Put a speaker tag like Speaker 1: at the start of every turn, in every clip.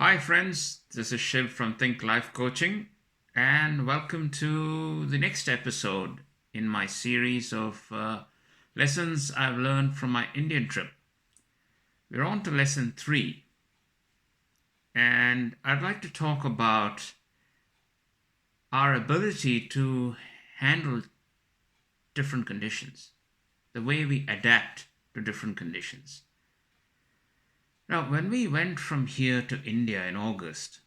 Speaker 1: Hi, friends. This is Shiv from Think Life Coaching, and welcome to the next episode in my series of lessons I've learned from my Indian trip. We're on to lesson three, and I'd like to talk about our ability to handle different conditions, the way we adapt to different conditions. Now, when we went from here to India in August,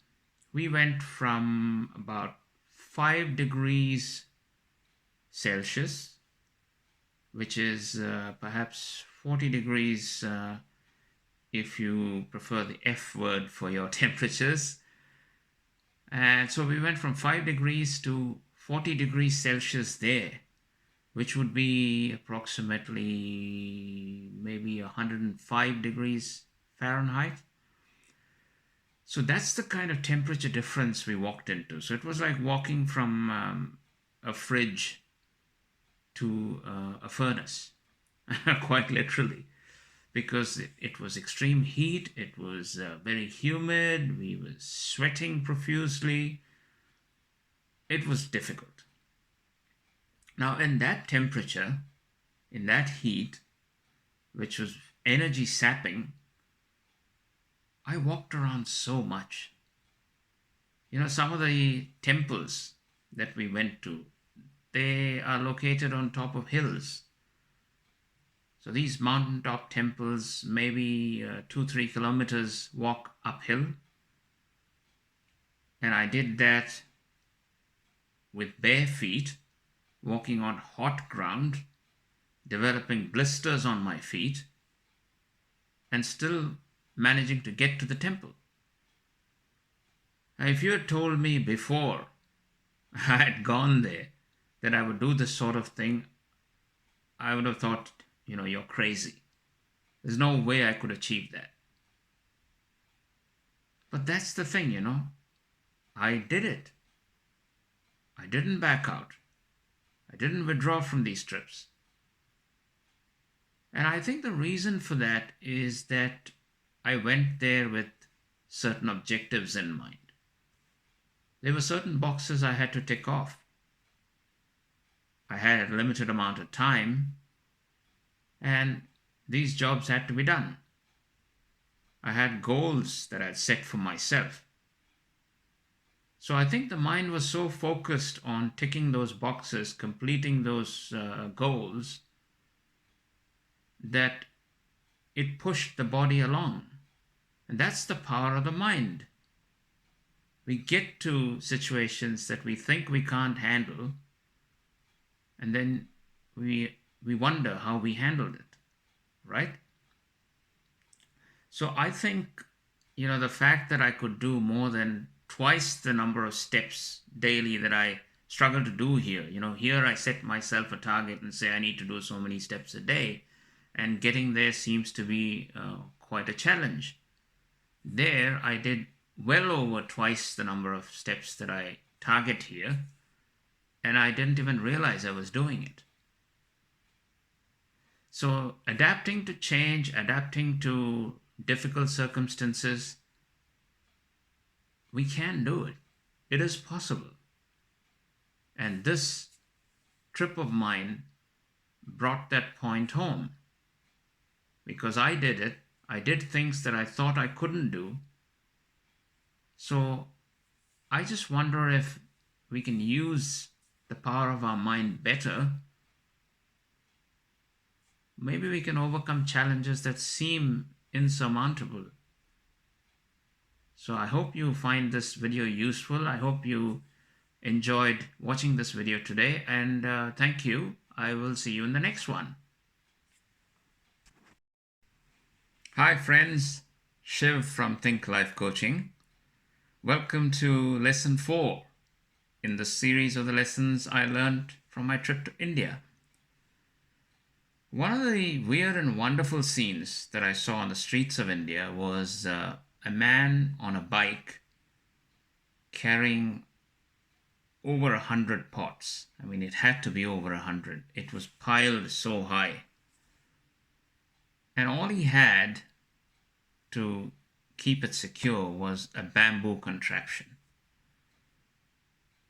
Speaker 1: we went from about 5 degrees Celsius, which is perhaps 40 degrees if you prefer the F word for your temperatures. And so we went from 5 degrees to 40 degrees Celsius there, which would be approximately maybe 105 degrees Fahrenheit. So that's the kind of temperature difference we walked into. So it was like walking from a fridge to a furnace, quite literally, because it was extreme heat. It was very humid. We were sweating profusely. It was difficult. Now, in that temperature, in that heat, which was energy sapping, I walked around so much. Some of the temples that we went to, they are located on top of hills. So these mountaintop temples, maybe 2-3 kilometers walk uphill. And I did that with bare feet, walking on hot ground, developing blisters on my feet, and still managing to get to the temple. Now, if you had told me before I had gone there that I would do this sort of thing, I would have thought, you're crazy. There's no way I could achieve that. But that's the thing, I did it. I didn't back out. I didn't withdraw from these trips. And I think the reason for that is that I went there with certain objectives in mind. There were certain boxes I had to tick off. I had a limited amount of time, and these jobs had to be done. I had goals that I'd set for myself. So I think the mind was so focused on ticking those boxes, completing those goals, that it pushed the body along. And that's the power of the mind. We get to situations that we think we can't handle, and then we wonder how we handled it, right? So I think, the fact that I could do more than twice the number of steps daily that I struggle to do here. Here I set myself a target and say I need to do so many steps a day, and getting there seems to be quite a challenge. There I did well over twice the number of steps that I target here, and I didn't even realize I was doing it. So adapting to change, adapting to difficult circumstances, we can do it. It is possible. And this trip of mine brought that point home, because I did it. I did things that I thought I couldn't do. So I just wonder if we can use the power of our mind better. Maybe we can overcome challenges that seem insurmountable. So I hope you find this video useful. I hope you enjoyed watching this video today, and thank you. I will see you in the next one. Hi friends, Shiv from Think Life Coaching. Welcome to lesson 4 in the series of the lessons I learned from my trip to India. One of the weird and wonderful scenes that I saw on the streets of India was a man on a bike carrying over 100 pots. I mean, it had to be over 100. It was piled so high. And all he had to keep it secure was a bamboo contraption.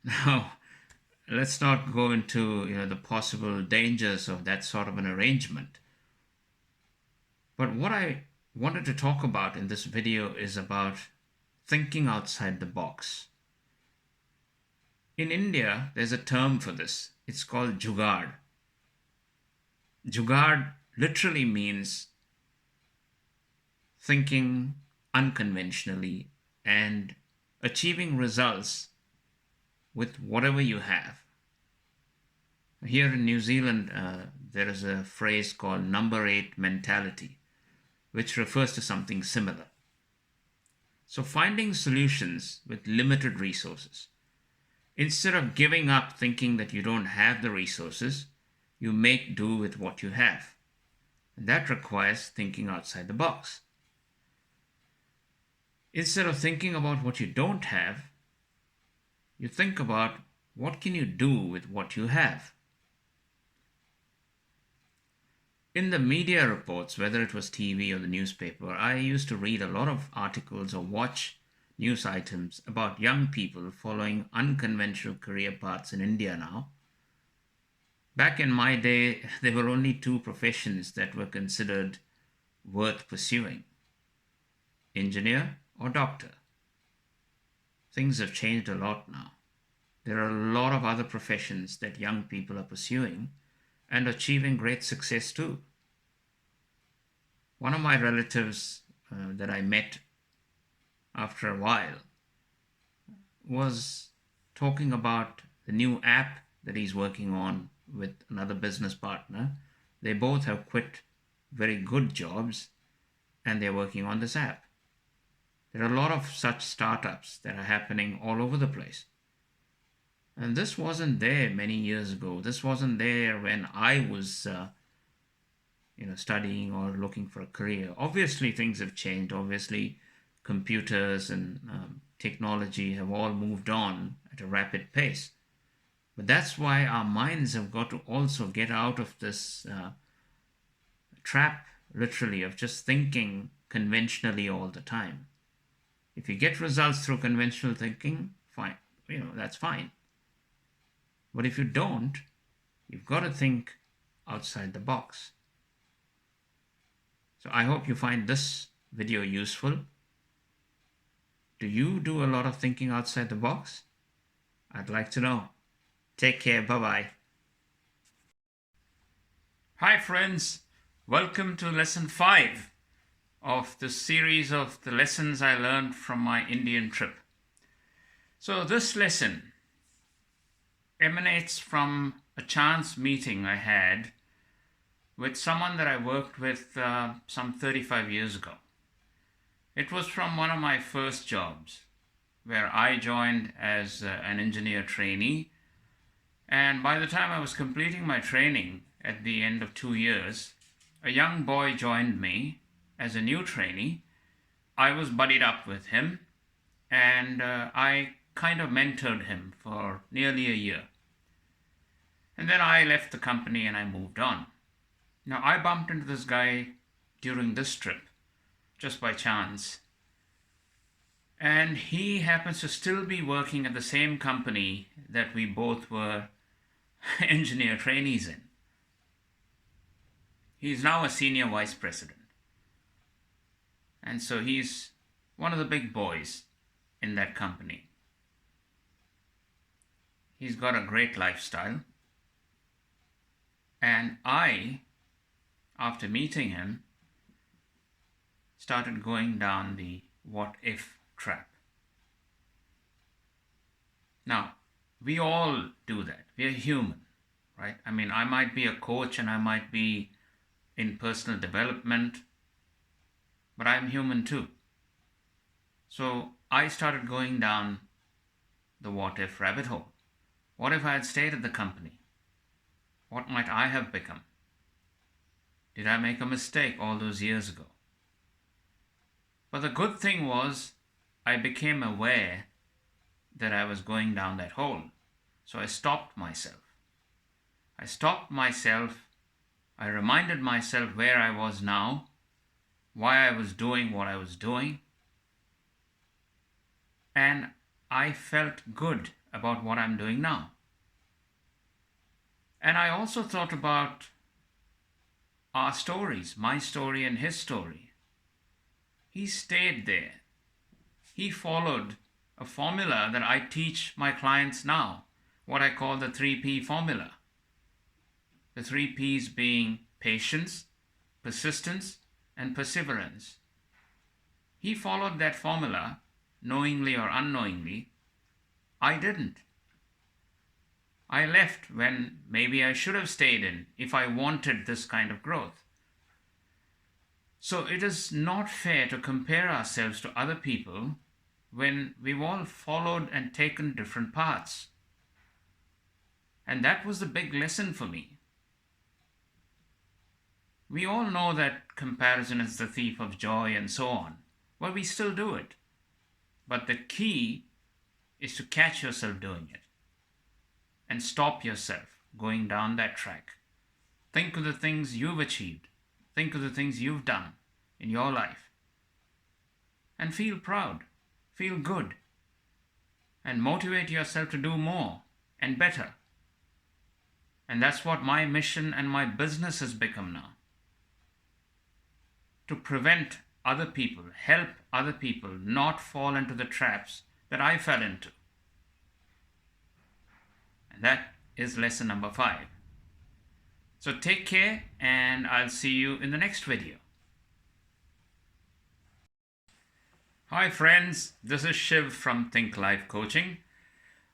Speaker 1: Now, let's not go into the possible dangers of that sort of an arrangement. But what I wanted to talk about in this video is about thinking outside the box. In India, there's a term for this. It's called jugaad. Jugaad literally means thinking unconventionally and achieving results with whatever you have. Here in New Zealand, there is a phrase called number 8 mentality, which refers to something similar. So finding solutions with limited resources. Instead of giving up thinking that you don't have the resources, you make do with what you have. And that requires thinking outside the box. Instead of thinking about what you don't have, you think about what can you do with what you have. In the media reports, whether it was TV or the newspaper, I used to read a lot of articles or watch news items about young people following unconventional career paths in India now. Back in my day, there were only two professions that were considered worth pursuing: engineer or doctor. Things have changed a lot now. There are a lot of other professions that young people are pursuing and achieving great success too. One of my relatives that I met after a while was talking about the new app that he's working on with another business partner. They both have quit very good jobs and they're working on this app. There are a lot of such startups that are happening all over the place. And this wasn't there many years ago. This wasn't there when I was studying or looking for a career. Obviously, things have changed. Obviously, computers and technology have all moved on at a rapid pace. But that's why our minds have got to also get out of this trap, literally, of just thinking conventionally all the time. If you get results through conventional thinking, fine. That's fine. But if you don't, you've got to think outside the box. So I hope you find this video useful. Do you do a lot of thinking outside the box? I'd like to know. Take care. Bye-bye. Hi friends. Welcome to lesson 5 of the series of the lessons I learned from my Indian trip. So this lesson emanates from a chance meeting I had with someone that I worked with some 35 years ago. It was from one of my first jobs where I joined as an engineer trainee, and by the time I was completing my training at the end of 2 years, a young boy joined me as a new trainee. I was buddied up with him and I kind of mentored him for nearly a year. And then I left the company and I moved on. Now, I bumped into this guy during this trip, just by chance. And he happens to still be working at the same company that we both were engineer trainees in. He's now a senior vice president. And so he's one of the big boys in that company. He's got a great lifestyle. And I, after meeting him, started going down the what if trap. Now, we all do that. We are human, right? I mean, I might be a coach and I might be in personal development, but I'm human too. So I started going down the what if rabbit hole. What if I had stayed at the company? What might I have become? Did I make a mistake all those years ago? But the good thing was I became aware that I was going down that hole. So I stopped myself. I reminded myself where I was now, why I was doing what I was doing, and I felt good about what I'm doing now. And I also thought about our stories, my story and his story. He stayed there. He followed a formula that I teach my clients now, what I call the 3P formula. The 3Ps being patience, persistence, and perseverance. He followed that formula, knowingly or unknowingly. I didn't. I left when maybe I should have stayed in if I wanted this kind of growth. So it is not fair to compare ourselves to other people when we've all followed and taken different paths. And that was the big lesson for me. We all know that comparison is the thief of joy and so on, but we still do it. But the key is to catch yourself doing it and stop yourself going down that track. Think of the things you've achieved. Think of the things you've done in your life. And feel proud, feel good, and motivate yourself to do more and better. And that's what my mission and my business has become now. To prevent other people, help other people not fall into the traps that I fell into. And that is lesson number 5. So take care, and I'll see you in the next video. Hi friends, this is Shiv from Think Life Coaching.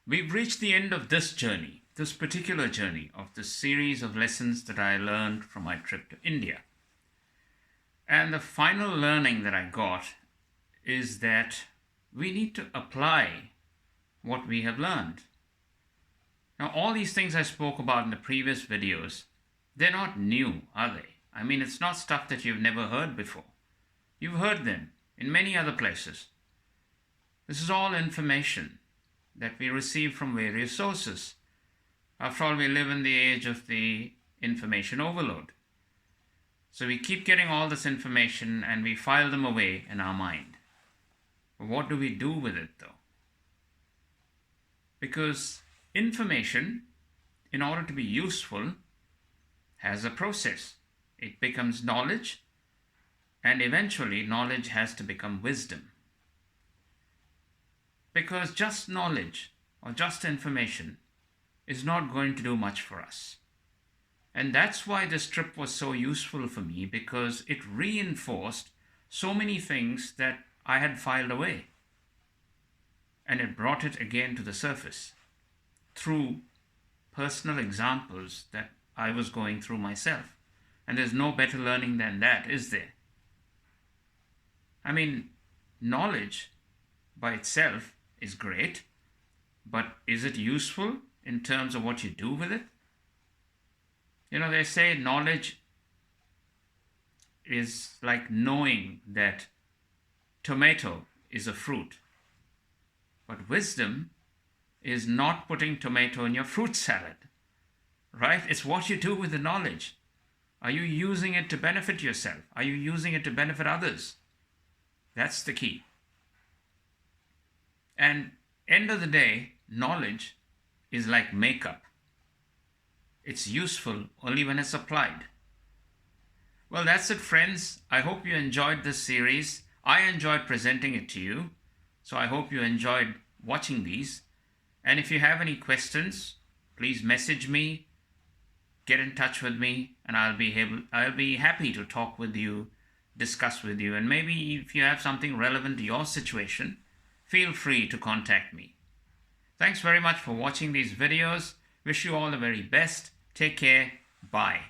Speaker 1: We've reached the end of this journey, this particular journey of this series of lessons that I learned from my trip to India. And the final learning that I got is that we need to apply what we have learned. Now, all these things I spoke about in the previous videos, they're not new, are they? I mean, it's not stuff that you've never heard before. You've heard them in many other places. This is all information that we receive from various sources. After all, we live in the age of the information overload. So we keep getting all this information and we file them away in our mind. But what do we do with it though? Because information, in order to be useful, has a process. It becomes knowledge, and eventually knowledge has to become wisdom. Because just knowledge or just information is not going to do much for us. And that's why this trip was so useful for me, because it reinforced so many things that I had filed away. And it brought it again to the surface through personal examples that I was going through myself. And there's no better learning than that, is there? I mean, knowledge by itself is great, but is it useful in terms of what you do with it? You know, they say knowledge is like knowing that tomato is a fruit. But wisdom is not putting tomato in your fruit salad, right? It's what you do with the knowledge. Are you using it to benefit yourself? Are you using it to benefit others? That's the key. And end of the day, knowledge is like makeup. It's useful only when it's applied. Well, that's it, friends. I hope you enjoyed this series. I enjoyed presenting it to you. So I hope you enjoyed watching these. And if you have any questions, please message me, get in touch with me, and I'll be happy to talk with you, discuss with you. And maybe if you have something relevant to your situation, feel free to contact me. Thanks very much for watching these videos. Wish you all the very best. Take care. Bye.